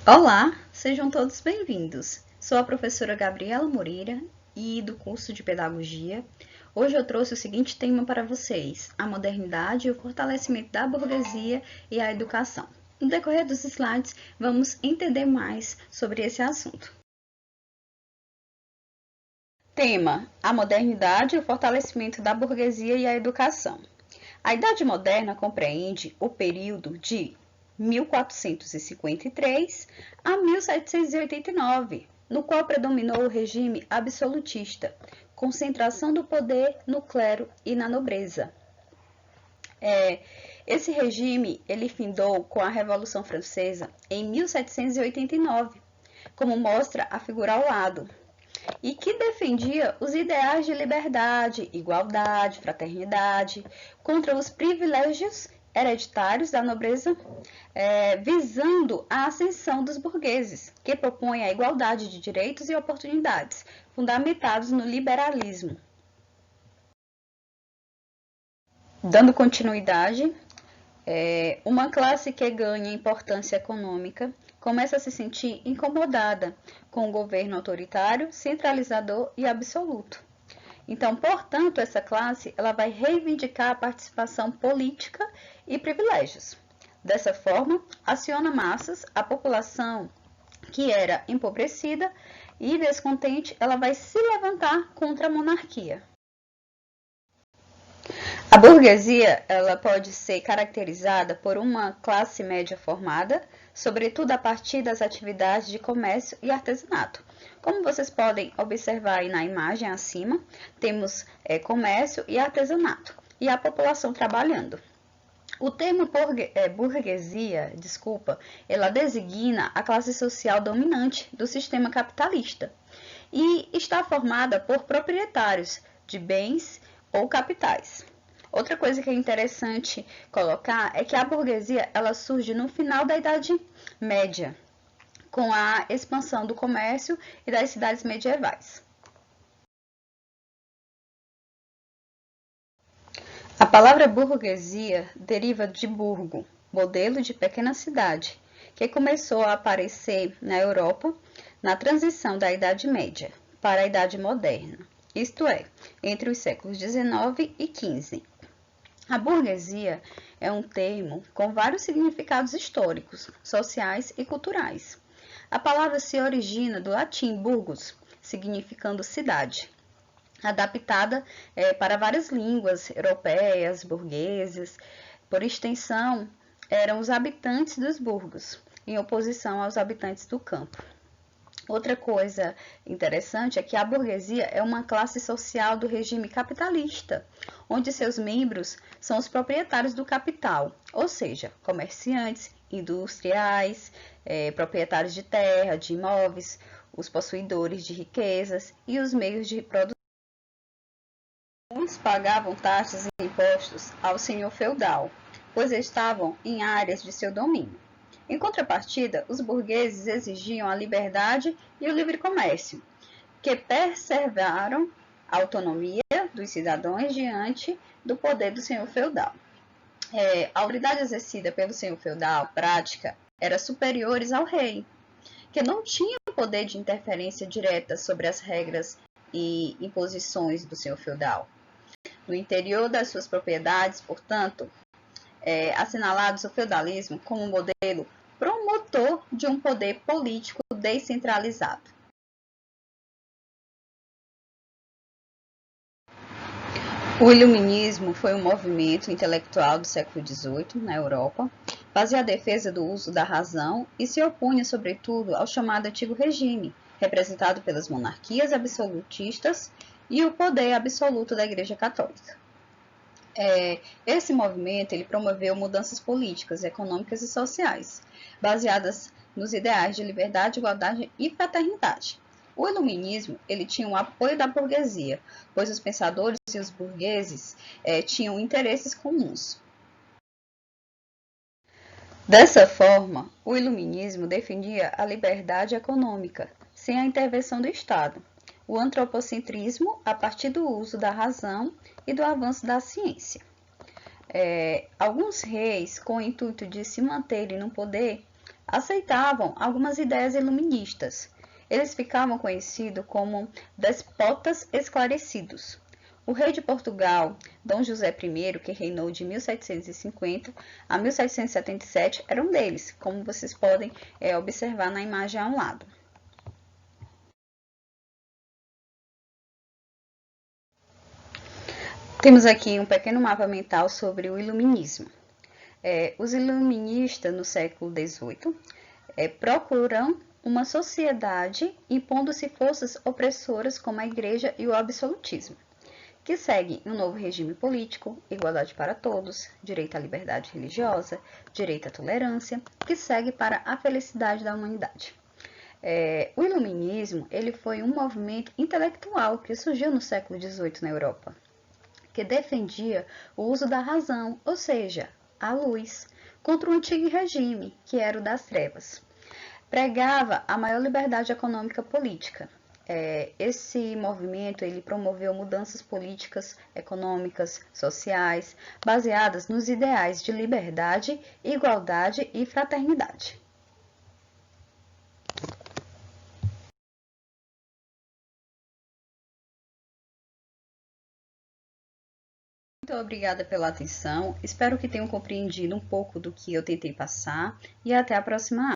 Olá, sejam todos bem-vindos. Sou a professora Gabriela Moreira e do curso de Pedagogia. Hoje eu trouxe o seguinte tema para vocês: a modernidade e o fortalecimento da burguesia e a educação. No decorrer dos slides, vamos entender mais sobre esse assunto. Tema: a modernidade e o fortalecimento da burguesia e a educação. A Idade Moderna compreende o período de 1453 a 1789, no qual predominou o regime absolutista, concentração do poder no clero e na nobreza. Esse regime ele findou com a Revolução Francesa em 1789, como mostra a figura ao lado, e que defendia os ideais de liberdade, igualdade, fraternidade, contra os privilégios hereditários da nobreza, visando a ascensão dos burgueses, que propõe a igualdade de direitos e oportunidades, fundamentados no liberalismo. Dando continuidade, uma classe que ganha importância econômica começa a se sentir incomodada com o governo autoritário, centralizador e absoluto. Então, portanto, essa classe ela vai reivindicar a participação política e privilégios. Dessa forma, aciona massas, a população que era empobrecida e descontente, ela vai se levantar contra a monarquia. A burguesia ela pode ser caracterizada por uma classe média formada, sobretudo a partir das atividades de comércio e artesanato. Como vocês podem observar aí na imagem acima, temos comércio e artesanato e a população trabalhando. O termo burguesia, ela designa a classe social dominante do sistema capitalista e está formada por proprietários de bens ou capitais. Outra coisa que é interessante colocar é que a burguesia ela surge no final da Idade Média, com a expansão do comércio e das cidades medievais. A palavra burguesia deriva de burgo, modelo de pequena cidade, que começou a aparecer na Europa na transição da Idade Média para a Idade Moderna, isto é, entre os séculos XIX e XV. A burguesia é um termo com vários significados históricos, sociais e culturais. A palavra se origina do latim burgus, significando cidade, adaptada para várias línguas europeias, burgueses. Por extensão, eram os habitantes dos burgos, em oposição aos habitantes do campo. Outra coisa interessante é que a burguesia é uma classe social do regime capitalista, onde seus membros são os proprietários do capital, ou seja, comerciantes, industriais, proprietários de terra, de imóveis, os possuidores de riquezas e os meios de produção. Uns pagavam taxas e impostos ao senhor feudal, pois estavam em áreas de seu domínio. Em contrapartida, os burgueses exigiam a liberdade e o livre comércio, que preservaram a autonomia dos cidadãos diante do poder do senhor feudal. A autoridade exercida pelo senhor feudal, prática, era superiores ao rei, que não tinha poder de interferência direta sobre as regras e imposições do senhor feudal. No interior das suas propriedades, portanto, assinalados o feudalismo como modelo promotor de um poder político descentralizado. O Iluminismo foi um movimento intelectual do século XVIII na Europa, fazia a defesa do uso da razão e se opunha, sobretudo, ao chamado Antigo Regime, representado pelas monarquias absolutistas e o poder absoluto da Igreja Católica. Esse movimento ele promoveu mudanças políticas, econômicas e sociais, baseadas nos ideais de liberdade, igualdade e fraternidade. O iluminismo ele tinha o apoio da burguesia, pois os pensadores e os burgueses tinham interesses comuns. Dessa forma, o iluminismo defendia a liberdade econômica, sem a intervenção do Estado, o antropocentrismo a partir do uso da razão e do avanço da ciência. Alguns reis, com o intuito de se manterem no poder, aceitavam algumas ideias iluministas. Eles ficavam conhecidos como despotas esclarecidos. O rei de Portugal, Dom José I, que reinou de 1750 a 1777, era um deles, como vocês podem observar na imagem ao lado. Temos aqui um pequeno mapa mental sobre o iluminismo. Os iluministas no século XVIII procuram uma sociedade impondo-se forças opressoras como a igreja e o absolutismo, que seguem um novo regime político, igualdade para todos, direito à liberdade religiosa, direito à tolerância, que segue para a felicidade da humanidade. O iluminismo ele foi um movimento intelectual que surgiu no século XVIII na Europa, que defendia o uso da razão, ou seja, a luz, contra o antigo regime, que era o das trevas. Pregava a maior liberdade econômica política. Esse movimento ele promoveu mudanças políticas, econômicas, sociais, baseadas nos ideais de liberdade, igualdade e fraternidade. Muito obrigada pela atenção, espero que tenham compreendido um pouco do que eu tentei passar e até a próxima aula.